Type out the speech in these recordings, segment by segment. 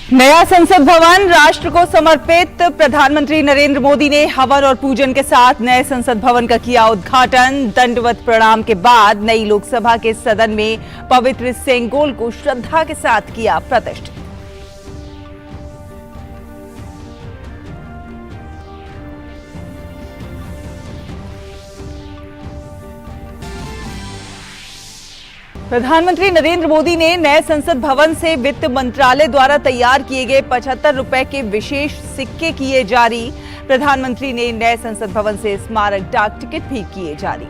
नया संसद भवन राष्ट्र को समर्पित। प्रधानमंत्री नरेंद्र मोदी ने हवन और पूजन के साथ नए संसद भवन का किया उद्घाटन। दंडवत प्रणाम के बाद नई लोकसभा के सदन में पवित्र सेंगोल को श्रद्धा के साथ किया प्रतिष्ठित। प्रधानमंत्री नरेंद्र मोदी ने नए संसद भवन से वित्त मंत्रालय द्वारा तैयार किए गए 75 रुपए के विशेष सिक्के किए जारी। प्रधानमंत्री ने नए संसद भवन से स्मारक डाक टिकट भी किए जारी।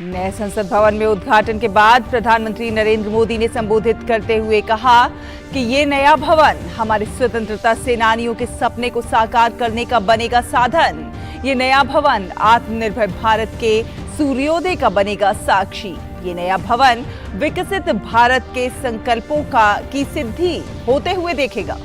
नए संसद भवन में उद्घाटन के बाद प्रधानमंत्री नरेंद्र मोदी ने संबोधित करते हुए कहा कि ये नया भवन हमारे स्वतंत्रता सेनानियों के सपने को साकार करने का बनेगा साधन। ये नया भवन आत्मनिर्भर भारत के सूर्योदय का बनेगा साक्षी। ये नया भवन विकसित भारत के संकल्पों की सिद्धि होते हुए देखेगा।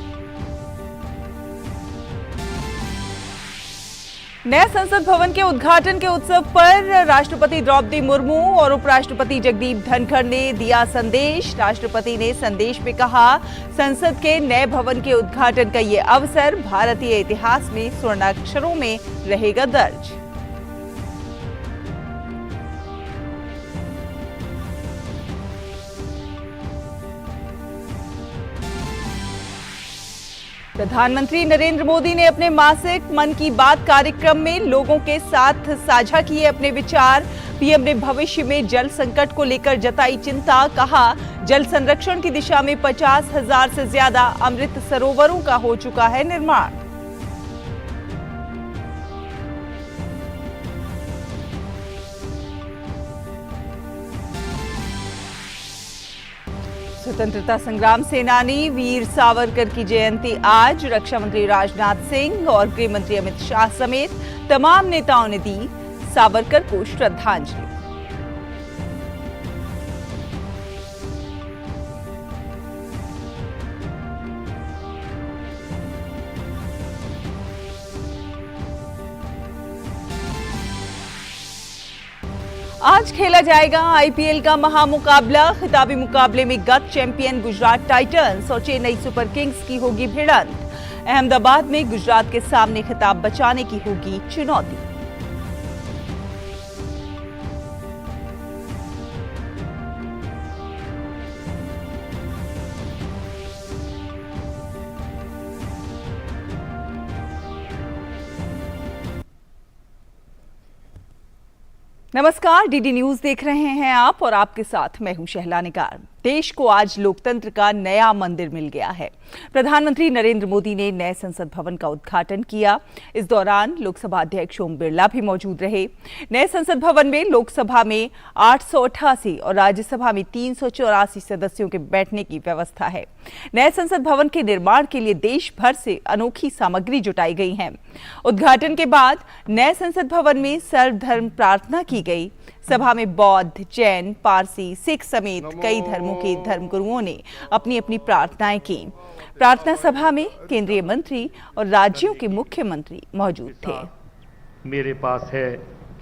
नया संसद भवन के उद्घाटन के उत्सव पर राष्ट्रपति द्रौपदी मुर्मू और उपराष्ट्रपति जगदीप धनखड़ ने दिया संदेश। राष्ट्रपति ने संदेश में कहा, संसद के नए भवन के उद्घाटन का ये अवसर भारतीय इतिहास में स्वर्णाक्षरों में रहेगा दर्ज। प्रधानमंत्री नरेंद्र मोदी ने अपने मासिक मन की बात कार्यक्रम में लोगों के साथ साझा किए अपने विचार। पीएम ने भविष्य में जल संकट को लेकर जताई चिंता। कहा, जल संरक्षण की दिशा में 50,000 से ज्यादा अमृत सरोवरों का हो चुका है निर्माण। स्वतंत्रता संग्राम सेनानी वीर सावरकर की जयंती आज। रक्षा मंत्री राजनाथ सिंह और गृह मंत्री अमित शाह समेत तमाम नेताओं ने दी सावरकर को श्रद्धांजलि। आज खेला जाएगा आईपीएल का महामुकाबला। खिताबी मुकाबले में गत चैंपियन गुजरात टाइटंस और चेन्नई सुपर किंग्स की होगी भिड़ंत। अहमदाबाद में गुजरात के सामने खिताब बचाने की होगी चुनौती। नमस्कार, डीडी न्यूज देख रहे हैं आप और आपके साथ मैं हूं शहला निगार। देश को आज लोकतंत्र का नया मंदिर मिल गया है। प्रधानमंत्री नरेंद्र मोदी ने नए संसद भवन का उद्घाटन किया। इस दौरान लोकसभा अध्यक्ष ओम बिरला भी मौजूद रहे। नए संसद भवन में लोकसभा में 888 और राज्यसभा में 384 सदस्यों के बैठने की व्यवस्था है। नए संसद भवन के निर्माण के लिए देश भर से अनोखी सामग्री जुटाई गई है। उद्घाटन के बाद नए संसद भवन में सर्वधर्म प्रार्थना की गई। सभा में बौद्ध, जैन, पारसी, सिख समेत कई धर्मों के धर्मगुरुओं ने अपनी अपनी प्रार्थनाएं की। प्रार्थना सभा में केंद्रीय मंत्री और राज्यों के मुख्यमंत्री मौजूद थे। मेरे पास है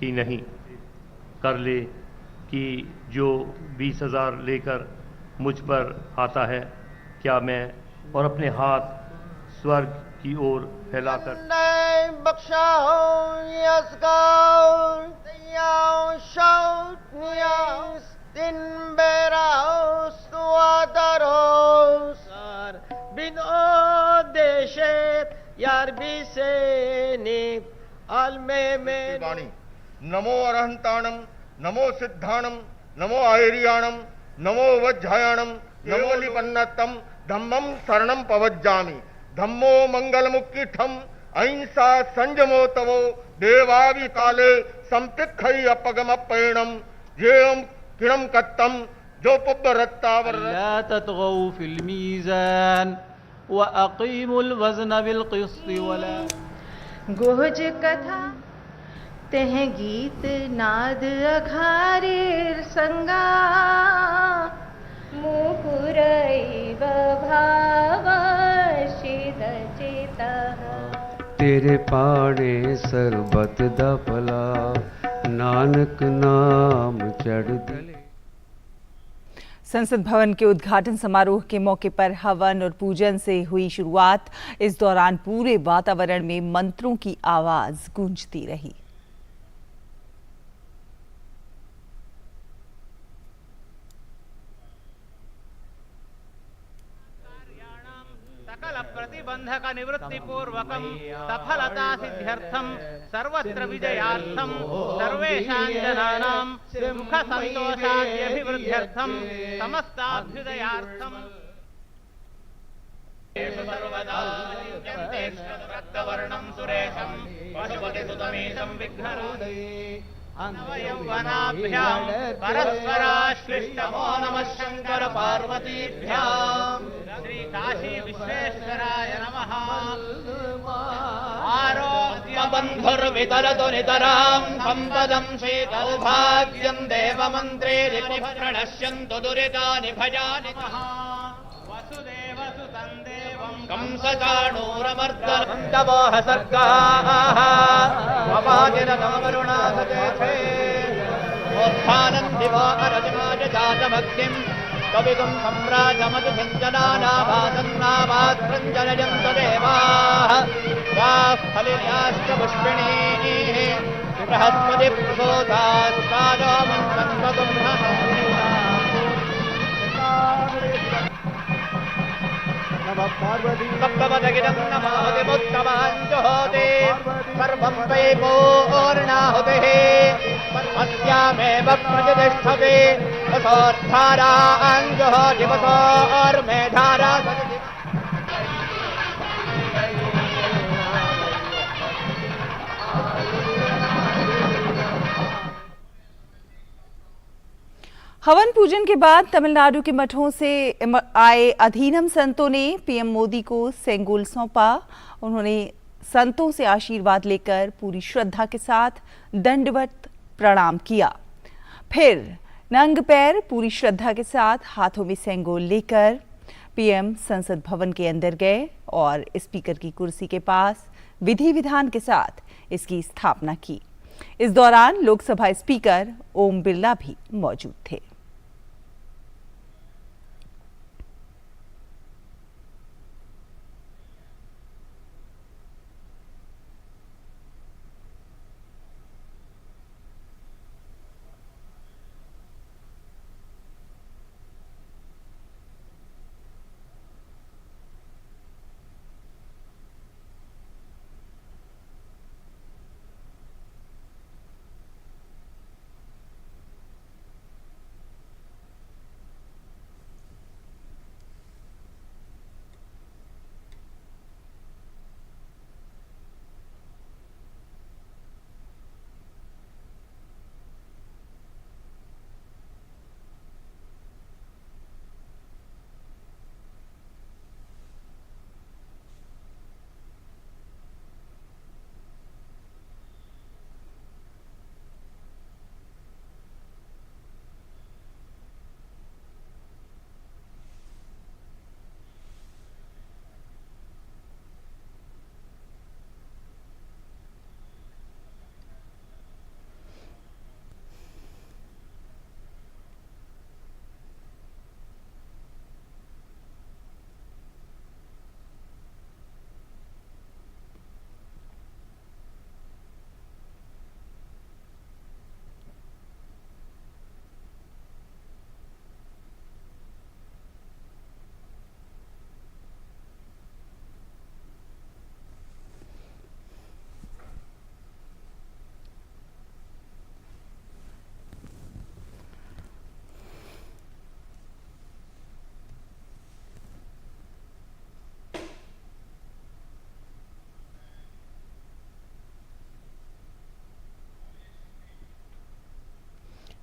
कि नहीं, कर ले कि जो 20,000 लेकर मुझ पर आता है, क्या मैं और अपने हाथ स्वर्ग की ओर फैलाकर नमो अरहंताणम, नमो सिद्धाणम, नमो आयरियाणम, नमो वज्जायाणम, नमो लिपन्नतम, धम्मम शरणम पवज्जामि, धम्मो मंगलमुक्कीठम, अहिंसा संयमो तवो, देवावि काले संतिखै अपगमप्पैणम, जेयम किणम कत्तम, जो पुब्बरत्तावर ला ततगौ फिल मीज़ान व अकीमुल वज़न बिल क़िस्त वला। गोज कथा तेह गीत नाद अघारेर संगा, मुकुरैव भावशिद चेतः। तेरे पाणे सरबत दा भला, नानक नाम चढ़ दले। संसद भवन के उद्घाटन समारोह के मौके पर हवन और पूजन से हुई शुरुआत। इस दौरान पूरे वातावरण में मंत्रों की आवाज गूंजती रही। सकल प्रतिबंधक निवृत्ति पूर्वकम सफलता सिद्ध्यर्थम सर्वत्र विजयार्थम सर्वेषां जनानां सुख संतोषाद्यभिवृद्ध्यर्थम समस्ताभ्युदयार्थम सर्वदा रक्तवर्णं सुरेशं पशुपतिसुतमेशं विघ्नरोधये अन्वयौवनाभ्यां परस्पराश्लिष्टमो नमः शंकर पार्वतीभ्यां श्री काशी विश्वेश्वराय नमः। आरोग्य बन्धुर्वितरतु नितरां सम्पदं श्रीसौभाग्यं देवमन्त्रे प्रणश्यन्तु दुरितानि भजानि वसुदेवसुतं देवं कंसचाणूरमर्दनन्दवोह सर्गाः वपातिरतमरुणाधते उत्थानं दिवो अरजमाज जातमग्निं कविगुं सम्राजमधुसिञ्चनानाभासन्नाभास्रञ्जनयं तदेवाः याः फलिन्याश्च पुष्पिणीः बृहस्पतिप्रसूतास्तादो मन्त्रन्वगुंहः सप्तपदगिरं नमाहुतिमुत्तमाञ्जुहोति सर्वं वै पूर्णाहुतिः अस्यामेव प्रतिष्ठति वसोद्धाराञ्जुहोति वसोर्मेधारा हवन पूजन के बाद तमिलनाडु के मठों से आए अधीनम संतों ने पीएम मोदी को सेंगोल सौंपा। उन्होंने संतों से आशीर्वाद लेकर पूरी श्रद्धा के साथ दंडवत प्रणाम किया। फिर नंग पैर पूरी श्रद्धा के साथ हाथों में सेंगोल लेकर पीएम संसद भवन के अंदर गए और स्पीकर की कुर्सी के पास विधि विधान के साथ इसकी स्थापना की। इस दौरान लोकसभा स्पीकर ओम बिरला भी मौजूद थे।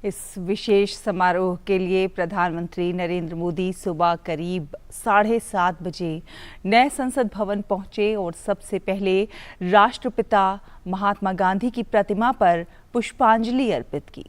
इस विशेष समारोह के लिए प्रधानमंत्री नरेंद्र मोदी सुबह करीब 7:30 बजे नए संसद भवन पहुंचे और सबसे पहले राष्ट्रपिता महात्मा गांधी की प्रतिमा पर पुष्पांजलि अर्पित की।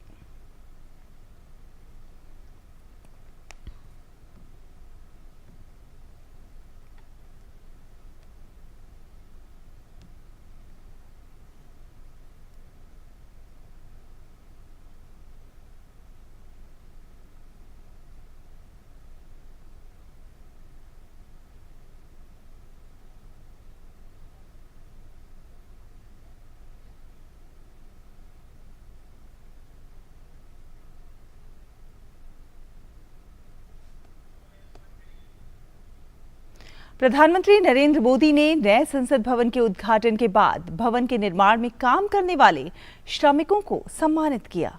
प्रधानमंत्री नरेंद्र मोदी ने नए संसद भवन के उद्घाटन के बाद भवन के निर्माण में काम करने वाले श्रमिकों को सम्मानित किया।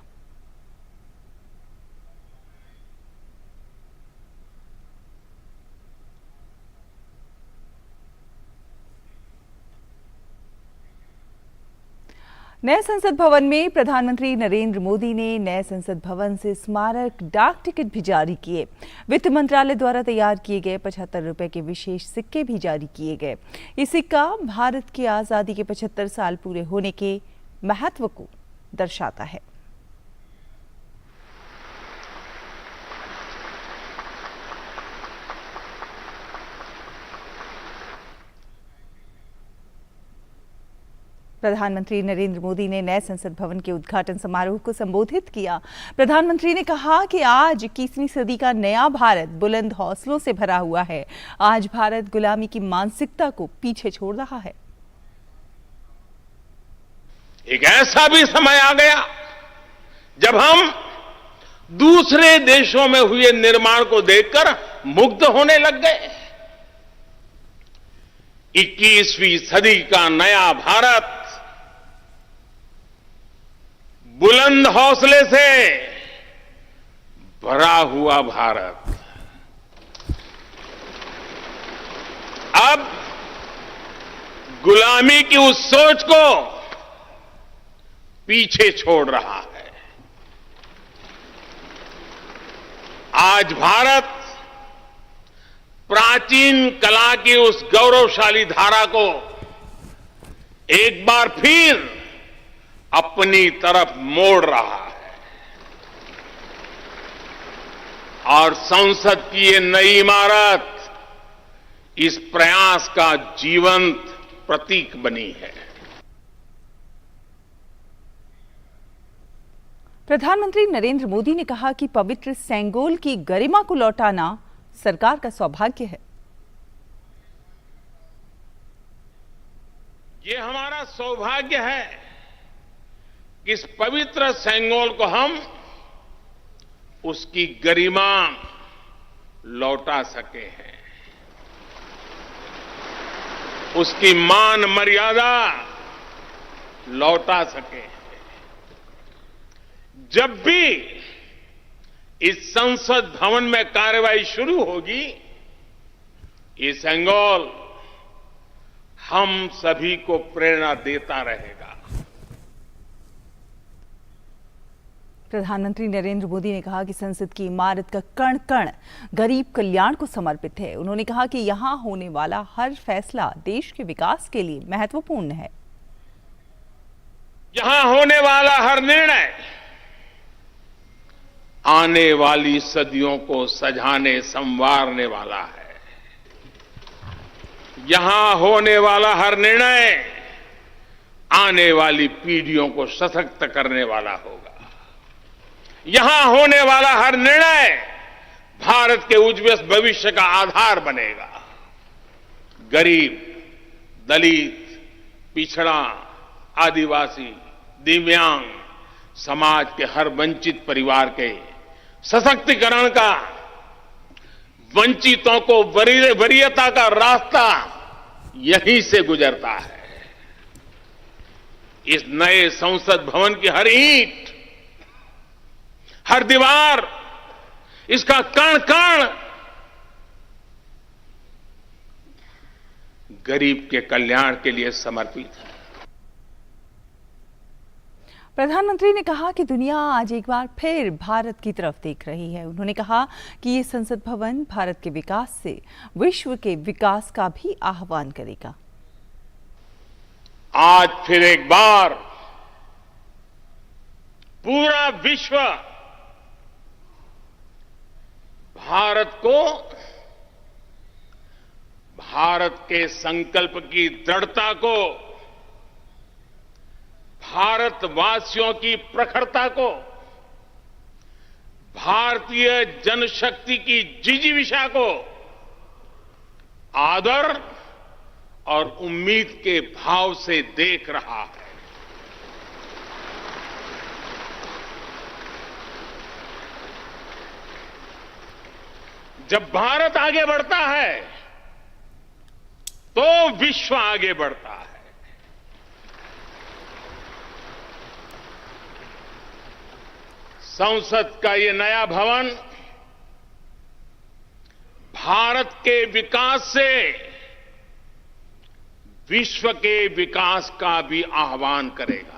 नए संसद भवन में प्रधानमंत्री नरेंद्र मोदी ने नए संसद भवन से स्मारक डाक टिकट भी जारी किए। वित्त मंत्रालय द्वारा तैयार किए गए 75 रुपए के विशेष सिक्के भी जारी किए गए। ये सिक्का भारत की आजादी के 75 साल पूरे होने के महत्व को दर्शाता है। प्रधानमंत्री नरेंद्र मोदी ने नए संसद भवन के उद्घाटन समारोह को संबोधित किया। प्रधानमंत्री ने कहा कि आज 21वीं सदी का नया भारत बुलंद हौसलों से भरा हुआ है। आज भारत गुलामी की मानसिकता को पीछे छोड़ रहा है। एक ऐसा भी समय आ गया जब हम दूसरे देशों में हुए निर्माण को देखकर मुग्ध होने लग गए। 21वीं सदी का नया भारत बुलंद हौसले से भरा हुआ भारत अब गुलामी की उस सोच को पीछे छोड़ रहा है। आज भारत प्राचीन कला की उस गौरवशाली धारा को एक बार फिर अपनी तरफ मोड़ रहा है और संसद की ये नई इमारत इस प्रयास का जीवंत प्रतीक बनी है। प्रधानमंत्री नरेंद्र मोदी ने कहा कि पवित्र सेंगोल की गरिमा को लौटाना सरकार का सौभाग्य है। ये हमारा सौभाग्य है कि इस पवित्र सेंगोल को हम उसकी गरिमा लौटा सके हैं, उसकी मान मर्यादा लौटा सके हैं। जब भी इस संसद भवन में कार्यवाही शुरू होगी, ये सेंगोल हम सभी को प्रेरणा देता रहेगा। प्रधानमंत्री नरेंद्र मोदी ने कहा कि संसद की इमारत का कण कण गरीब कल्याण को समर्पित है। उन्होंने कहा कि यहां होने वाला हर फैसला देश के विकास के लिए महत्वपूर्ण है। यहां होने वाला हर निर्णय आने वाली सदियों को सजाने संवारने वाला है। यहां होने वाला हर निर्णय आने वाली पीढ़ियों को सशक्त करने वाला होगा। यहां होने वाला हर निर्णय भारत के उज्ज्वल भविष्य का आधार बनेगा। गरीब, दलित, पिछड़ा, आदिवासी, दिव्यांग समाज के हर वंचित परिवार के सशक्तिकरण का, वंचितों को वरीयता का रास्ता यहीं से गुजरता है। इस नए संसद भवन की हर ईंट, हर दीवार, इसका कण कण गरीब के कल्याण के लिए समर्पित है। प्रधानमंत्री ने कहा कि दुनिया आज एक बार फिर भारत की तरफ देख रही है। उन्होंने कहा कि ये संसद भवन भारत के विकास से विश्व के विकास का भी आह्वान करेगा। आज फिर एक बार पूरा विश्व भारत को, भारत के संकल्प की दृढ़ता को, भारतवासियों की प्रखरता को, भारतीय जनशक्ति की जिजीविषा को आदर और उम्मीद के भाव से देख रहा है। जब भारत आगे बढ़ता है तो विश्व आगे बढ़ता है। संसद का ये नया भवन भारत के विकास से विश्व के विकास का भी आह्वान करेगा।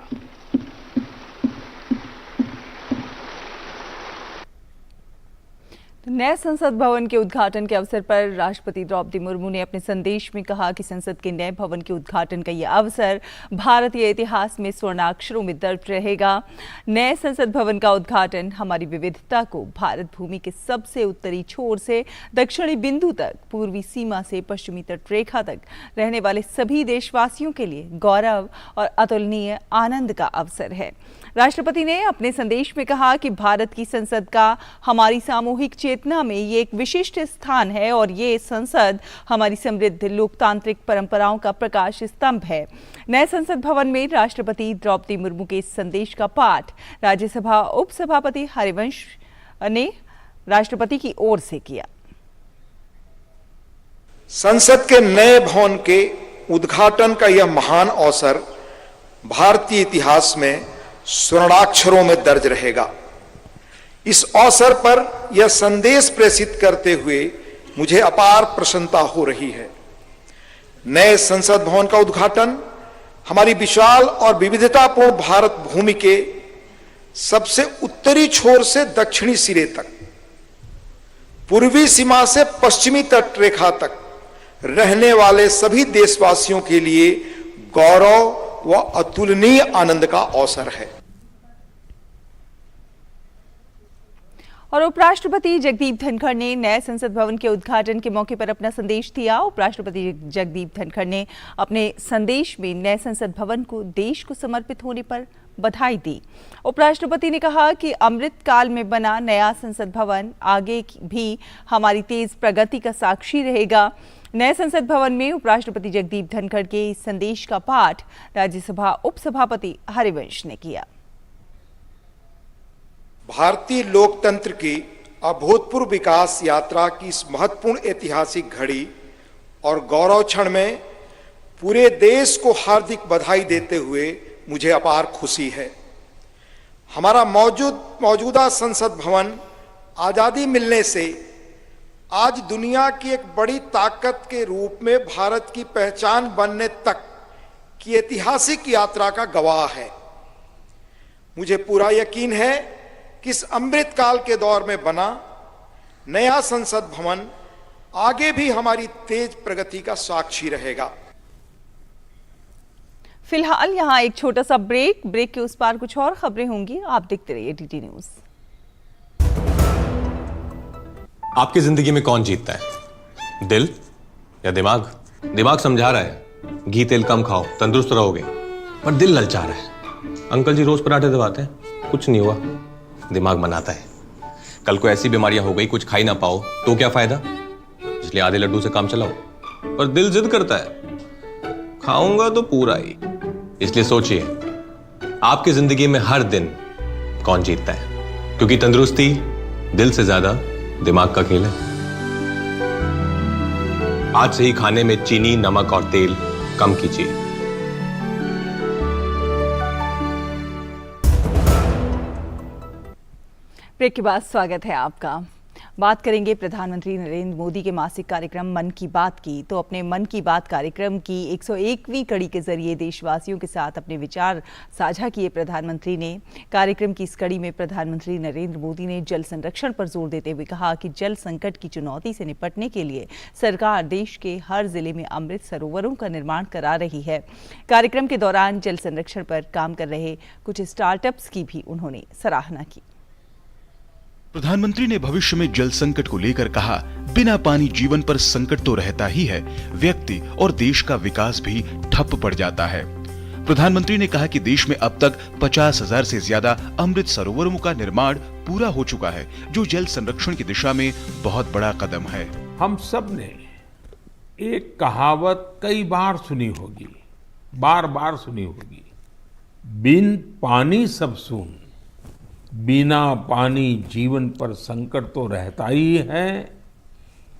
नए संसद भवन के उद्घाटन के अवसर पर राष्ट्रपति द्रौपदी मुर्मू ने अपने संदेश में कहा कि संसद के नए भवन के उद्घाटन का यह अवसर भारतीय इतिहास में स्वर्णाक्षरों में दर्ज रहेगा। नए संसद भवन का उद्घाटन हमारी विविधता को भारत भूमि के सबसे उत्तरी छोर से दक्षिणी बिंदु तक, पूर्वी सीमा से पश्चिमी तट रेखा तक रहने वाले सभी देशवासियों के लिए गौरव और अतुलनीय आनंद का अवसर है। राष्ट्रपति ने अपने संदेश में कहा कि भारत की संसद का हमारी सामूहिक चेतना में ये एक विशिष्ट स्थान है और ये संसद हमारी समृद्ध लोकतांत्रिक परंपराओं का प्रकाश स्तंभ है। नए संसद भवन में राष्ट्रपति द्रौपदी मुर्मू के इस संदेश का पाठ राज्यसभा उपसभापति हरिवंश ने राष्ट्रपति की ओर से किया। संसद के नए भवन के उद्घाटन का यह महान अवसर भारतीय इतिहास में स्वर्णाक्षरों में दर्ज रहेगा। इस अवसर पर यह संदेश प्रेषित करते हुए मुझे अपार प्रसन्नता हो रही है। नए संसद भवन का उद्घाटन हमारी विशाल और विविधतापूर्ण भारत भूमि के सबसे उत्तरी छोर से दक्षिणी सिरे तक, पूर्वी सीमा से पश्चिमी तट रेखा तक रहने वाले सभी देशवासियों के लिए गौरव व अतुलनीय आनंद का अवसर है। और उपराष्ट्रपति जगदीप धनखड़ ने नए संसद भवन के उद्घाटन के मौके पर अपना संदेश दिया। उपराष्ट्रपति जगदीप धनखड़ ने अपने संदेश में नए संसद भवन को देश को समर्पित होने पर बधाई दी। उपराष्ट्रपति ने कहा कि अमृत काल में बना नया संसद भवन आगे भी हमारी तेज प्रगति का साक्षी रहेगा। नए संसद भवन में उपराष्ट्रपति जगदीप धनखड़ के इस संदेश का पाठ राज्यसभा उपसभापति हरिवंश ने किया। भारतीय लोकतंत्र की अभूतपूर्व विकास यात्रा की इस महत्वपूर्ण ऐतिहासिक घड़ी और गौरव क्षण में पूरे देश को हार्दिक बधाई देते हुए मुझे अपार खुशी है। हमारा मौजूदा संसद भवन आजादी मिलने से आज दुनिया की एक बड़ी ताकत के रूप में भारत की पहचान बनने तक की ऐतिहासिक यात्रा का गवाह है। मुझे पूरा यकीन है कि इस अमृत काल के दौर में बना नया संसद भवन आगे भी हमारी तेज प्रगति का साक्षी रहेगा। फिलहाल यहाँ एक छोटा सा ब्रेक के उस पार कुछ और खबरें होंगी। आप देखते रहिए डीडी न्यूज। आपकी जिंदगी में कौन जीतता है, दिल या दिमाग? दिमाग समझा रहा है घी तेल कम खाओ, तंदुरुस्त रहोगे, पर दिल ललचा रहा है। अंकल जी रोज पराठे दबाते हैं, कुछ नहीं हुआ। दिमाग मनाता है कल को ऐसी बीमारियां हो गई कुछ खा ही ना पाओ तो क्या फायदा, इसलिए आधे लड्डू से काम चलाओ। पर दिल जिद करता है खाऊंगा तो पूरा ही। इसलिए सोचिए आपकी जिंदगी में हर दिन कौन जीतता है, क्योंकि तंदुरुस्ती दिल से ज्यादा दिमाग का खेल है। आज से ही खाने में चीनी, नमक और तेल कम कीजिए। ब्रेक के बाद स्वागत है आपका। बात करेंगे प्रधानमंत्री नरेंद्र मोदी के मासिक कार्यक्रम मन की बात की। तो अपने मन की बात कार्यक्रम की 101वीं कड़ी के जरिए देशवासियों के साथ अपने विचार साझा किए प्रधानमंत्री ने। कार्यक्रम की इस कड़ी में प्रधानमंत्री नरेंद्र मोदी ने जल संरक्षण पर जोर देते हुए कहा कि जल संकट की चुनौती से निपटने के लिए सरकार देश के हर जिले में अमृत सरोवरों का निर्माण करा रही है। कार्यक्रम के दौरान जल संरक्षण पर काम कर रहे कुछ स्टार्टअप्स की भी उन्होंने सराहना की। प्रधानमंत्री ने भविष्य में जल संकट को लेकर कहा, बिना पानी जीवन पर संकट तो रहता ही है, व्यक्ति और देश का विकास भी ठप पड़ जाता है। प्रधानमंत्री ने कहा कि देश में अब तक 50,000 से ज्यादा अमृत सरोवरों का निर्माण पूरा हो चुका है, जो जल संरक्षण की दिशा में बहुत बड़ा कदम है। हम सब ने एक कहावत कई बार सुनी होगी, बार बार सुनी होगी, बिन पानी सब सून, बिना पानी जीवन पर संकट तो रहता ही है,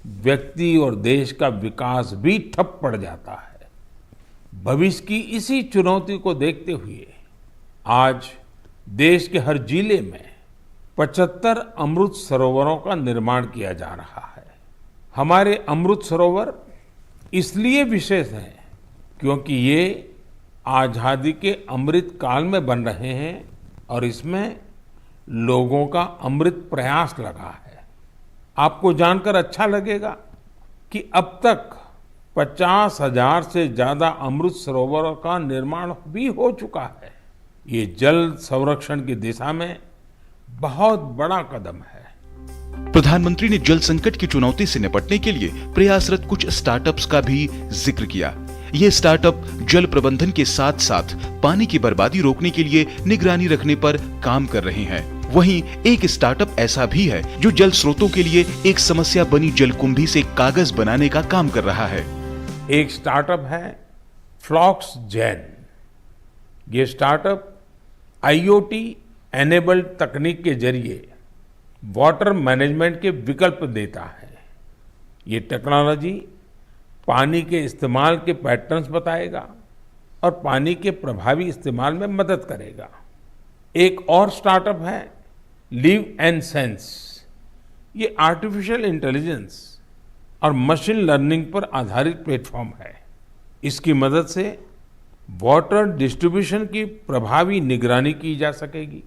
व्यक्ति और देश का विकास भी ठप पड़ जाता है। भविष्य की इसी चुनौती को देखते हुए आज देश के हर जिले में 75 अमृत सरोवरों का निर्माण किया जा रहा है। हमारे अमृत सरोवर इसलिए विशेष हैं क्योंकि ये आजादी के अमृत काल में बन रहे हैं और इसमें लोगों का अमृत प्रयास लगा है। आपको जानकर अच्छा लगेगा कि अब तक 50,000 से ज्यादा अमृत सरोवरों का निर्माण भी हो चुका है। ये जल संरक्षण की दिशा में बहुत बड़ा कदम है। प्रधानमंत्री ने जल संकट की चुनौती से निपटने के लिए प्रयासरत कुछ स्टार्टअप्स का भी जिक्र किया। ये स्टार्टअप जल प्रबंधन के साथ साथ पानी की बर्बादी रोकने के लिए निगरानी रखने पर काम कर रहे हैं। वहीं एक स्टार्टअप ऐसा भी है जो जल स्रोतों के लिए एक समस्या बनी जलकुंभी से कागज बनाने का काम कर रहा है। एक स्टार्टअप है फ्लॉक्स जेन। ये स्टार्टअप IoT एनेबल्ड तकनीक के जरिए वाटर मैनेजमेंट के विकल्प देता है। ये टेक्नोलॉजी पानी के इस्तेमाल के पैटर्न्स बताएगा और पानी के प्रभावी इस्तेमाल में मदद करेगा। एक और स्टार्टअप है लिव एंड सेंस। ये आर्टिफिशियल इंटेलिजेंस और मशीन लर्निंग पर आधारित प्लेटफॉर्म है। इसकी मदद से वाटर डिस्ट्रीब्यूशन की प्रभावी निगरानी की जा सकेगी।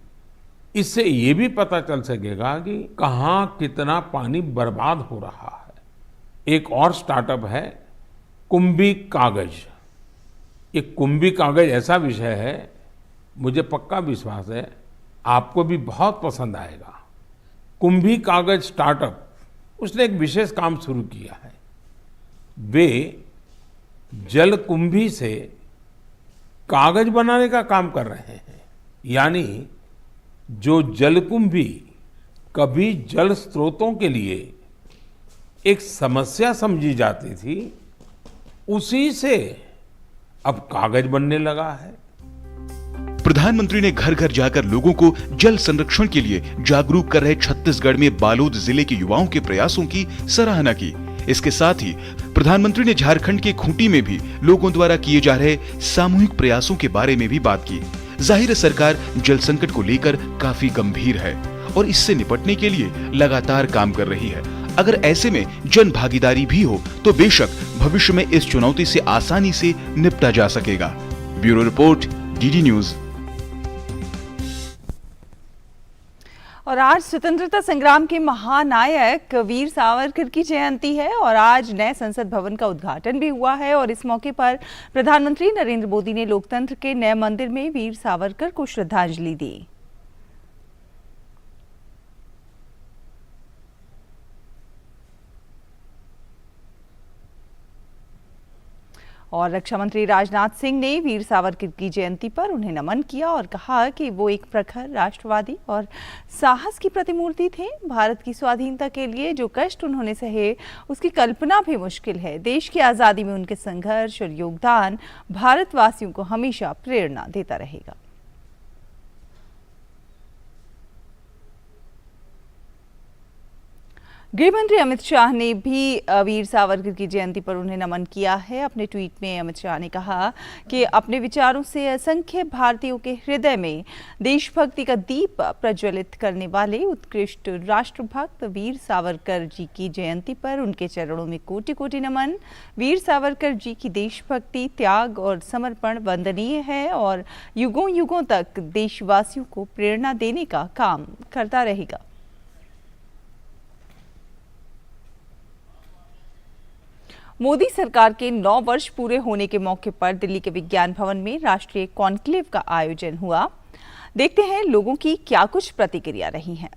इससे ये भी पता चल सकेगा कि कहाँ कितना पानी बर्बाद हो रहा है। एक और स्टार्टअप है कुंभी कागज। ये कुंभी कागज ऐसा विषय है, मुझे पक्का विश्वास है आपको भी बहुत पसंद आएगा। कुंभी कागज स्टार्टअप उसने एक विशेष काम शुरू किया है। वे जल कुंभी से कागज बनाने का काम कर रहे हैं। यानी जो जलकुंभी कभी जल स्रोतों के लिए एक समस्या समझी जाती थी, उसी से अब कागज बनने लगा है। प्रधानमंत्री ने घर घर जाकर लोगों को जल संरक्षण के लिए जागरूक कर रहे छत्तीसगढ़ में बालोद जिले के युवाओं के प्रयासों की सराहना की। इसके साथ ही प्रधानमंत्री ने झारखंड के खूंटी में भी लोगों द्वारा किए जा रहे सामूहिक प्रयासों के बारे में भी बात की। जाहिर है सरकार जल संकट को लेकर काफी गंभीर है और इससे निपटने के लिए लगातार काम कर रही है। अगर ऐसे में जन भागीदारी भी हो तो बेशक भविष्य में इस चुनौती से आसानी से निपटा जा सकेगा। Bureau report, DD news. और आज स्वतंत्रता संग्राम के महानायक वीर सावरकर की जयंती है और आज नए संसद भवन का उद्घाटन भी हुआ है और इस मौके पर प्रधानमंत्री नरेंद्र मोदी ने लोकतंत्र के नए मंदिर में वीर सावरकर को श्रद्धांजलि दी। और रक्षा मंत्री राजनाथ सिंह ने वीर सावरकर की जयंती पर उन्हें नमन किया और कहा कि वो एक प्रखर राष्ट्रवादी और साहस की प्रतिमूर्ति थे। भारत की स्वाधीनता के लिए जो कष्ट उन्होंने सहे उसकी कल्पना भी मुश्किल है। देश की आज़ादी में उनके संघर्ष और योगदान भारतवासियों को हमेशा प्रेरणा देता रहेगा। गृह मंत्री अमित शाह ने भी वीर सावरकर की जयंती पर उन्हें नमन किया है। अपने ट्वीट में अमित शाह ने कहा कि अपने विचारों से असंख्य भारतीयों के हृदय में देशभक्ति का दीप प्रज्वलित करने वाले उत्कृष्ट राष्ट्रभक्त वीर सावरकर जी की जयंती पर उनके चरणों में कोटि कोटि नमन। वीर सावरकर जी की देशभक्ति, त्याग और समर्पण वंदनीय है और युगों युगों तक देशवासियों को प्रेरणा देने का काम करता रहेगा। मोदी सरकार के 9 वर्ष पूरे होने के मौके पर दिल्ली के विज्ञान भवन में राष्ट्रीय कॉन्क्लेव का आयोजन हुआ। देखते हैं लोगों की क्या कुछ प्रतिक्रिया रही हैं।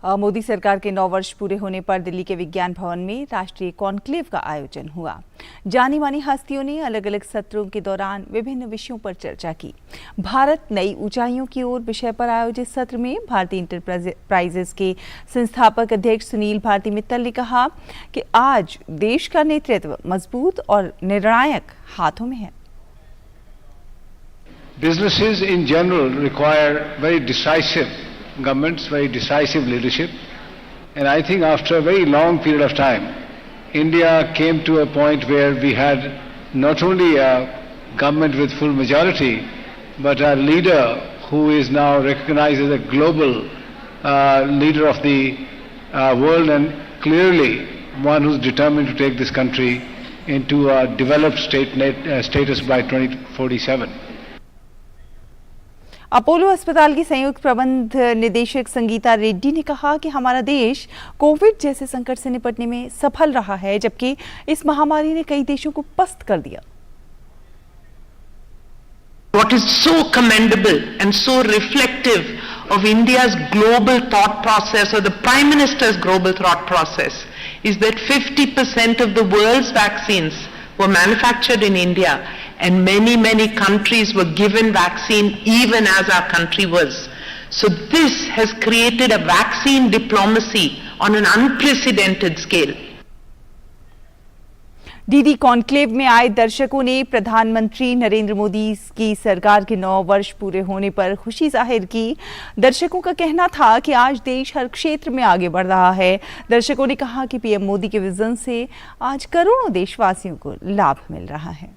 मोदी सरकार के 9 वर्ष पूरे होने पर दिल्ली के विज्ञान भवन में राष्ट्रीय कॉन्क्लेव का आयोजन हुआ। जानी मानी हस्तियों ने अलग अलग सत्रों के दौरान विभिन्न विषयों पर चर्चा की। भारत नई ऊंचाइयों की ओर विषय पर आयोजित सत्र में भारतीय इंटरप्राइजेस के संस्थापक अध्यक्ष सुनील भारती मित्तल ने कहा कि आज देश का नेतृत्व मजबूत और निर्णायक हाथों में है। Businesses in general require very decisive governments, very decisive leadership, and I think after a very long period of time, India came to a point where we had not only a government with full majority, but a leader who is now recognized as a global leader of the world, and clearly one who's determined to take this country into a developed status by 2047. Apollo अस्पताल की संयुक्त प्रबंध निदेशक संगीता रेड्डी ने कहा कि हमारा देश कोविड जैसे संकट से निपटने में सफल रहा है, जबकि इस महामारी ने कई देशों को पस्त कर दिया। What is so commendable and so reflective of India's global thought process, or the Prime Minister's global thought process, is that 50% of the world's vaccines were manufactured in India, and many countries were given vaccine even as our country was. So this has created a vaccine diplomacy on an unprecedented scale. DD conclave में आए दर्शकों ने प्रधानमंत्री नरेंद्र मोदी की सरकार के 9 वर्ष पूरे होने पर खुशी जाहिर की। दर्शकों का कहना था कि आज देश हर क्षेत्र में आगे बढ़ रहा है। दर्शकों ने कहा कि पीएम मोदी के विजन से आज करोड़ों देशवासियों को लाभ मिल रहा है।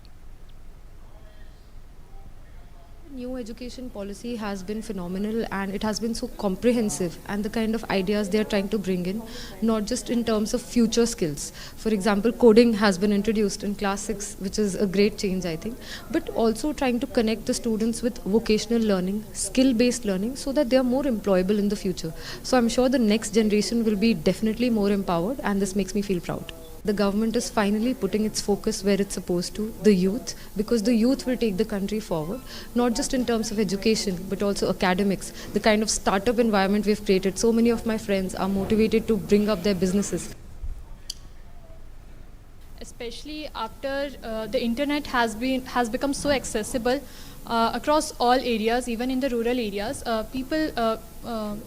New education policy has been phenomenal, and it has been so comprehensive, and the kind of ideas they are trying to bring in, not just in terms of future skills. For example, coding has been introduced in class 6, which is a great change, I think, but also trying to connect the students with vocational learning, skill-based learning, so that they are more employable in the future. So I'm sure the next generation will be definitely more empowered, and this makes me feel proud. The government is finally putting its focus where it's supposed to, the youth, because the youth will take the country forward, not just in terms of education, but also academics. The kind of startup environment we've created, so many of my friends are motivated to bring up their businesses. Especially after the internet has become so accessible across all areas, even in the rural areas. People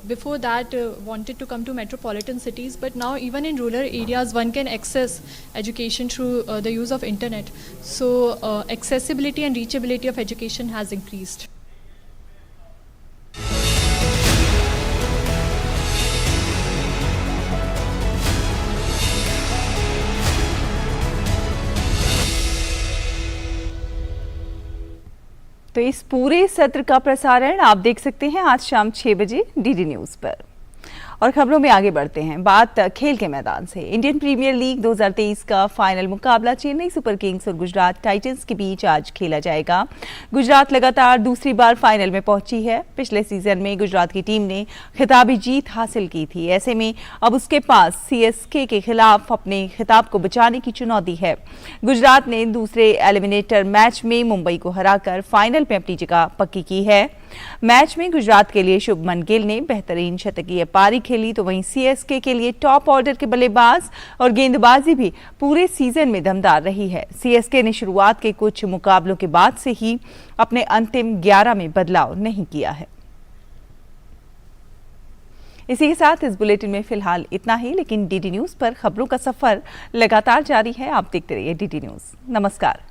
before that wanted to come to metropolitan cities, but now even in rural areas one can access education through the use of internet. So accessibility and reachability of education has increased. तो इस पूरे सत्र का प्रसारण आप देख सकते हैं आज शाम 6 बजे डीडी न्यूज़ पर। और खबरों में आगे बढ़ते हैं, बात खेल के मैदान से। इंडियन प्रीमियर लीग 2023 का फाइनल मुकाबला चेन्नई सुपर किंग्स और गुजरात टाइटंस के बीच आज खेला जाएगा। गुजरात लगातार दूसरी बार फाइनल में पहुंची है। पिछले सीजन में गुजरात की टीम ने खिताबी जीत हासिल की थी। ऐसे में अब उसके पास सीएसके के खिलाफ अपने खिताब को बचाने की चुनौती है। गुजरात ने दूसरे एलिमिनेटर मैच में मुंबई को हराकर फाइनल में अपनी जगह पक्की की है। मैच में गुजरात के लिए शुभमन गिल ने बेहतरीन शतकीय पारी खेली, तो वहीं सीएसके के लिए टॉप ऑर्डर के बल्लेबाज और गेंदबाजी भी पूरे सीजन में दमदार रही है। सीएसके ने शुरुआत के कुछ मुकाबलों के बाद से ही अपने अंतिम 11 में बदलाव नहीं किया है। इसी के साथ इस बुलेटिन में फिलहाल इतना ही, लेकिन डीडी न्यूज़ पर खबरों का सफर लगातार जारी है। आप देखते रहिए डीडी न्यूज़। नमस्कार।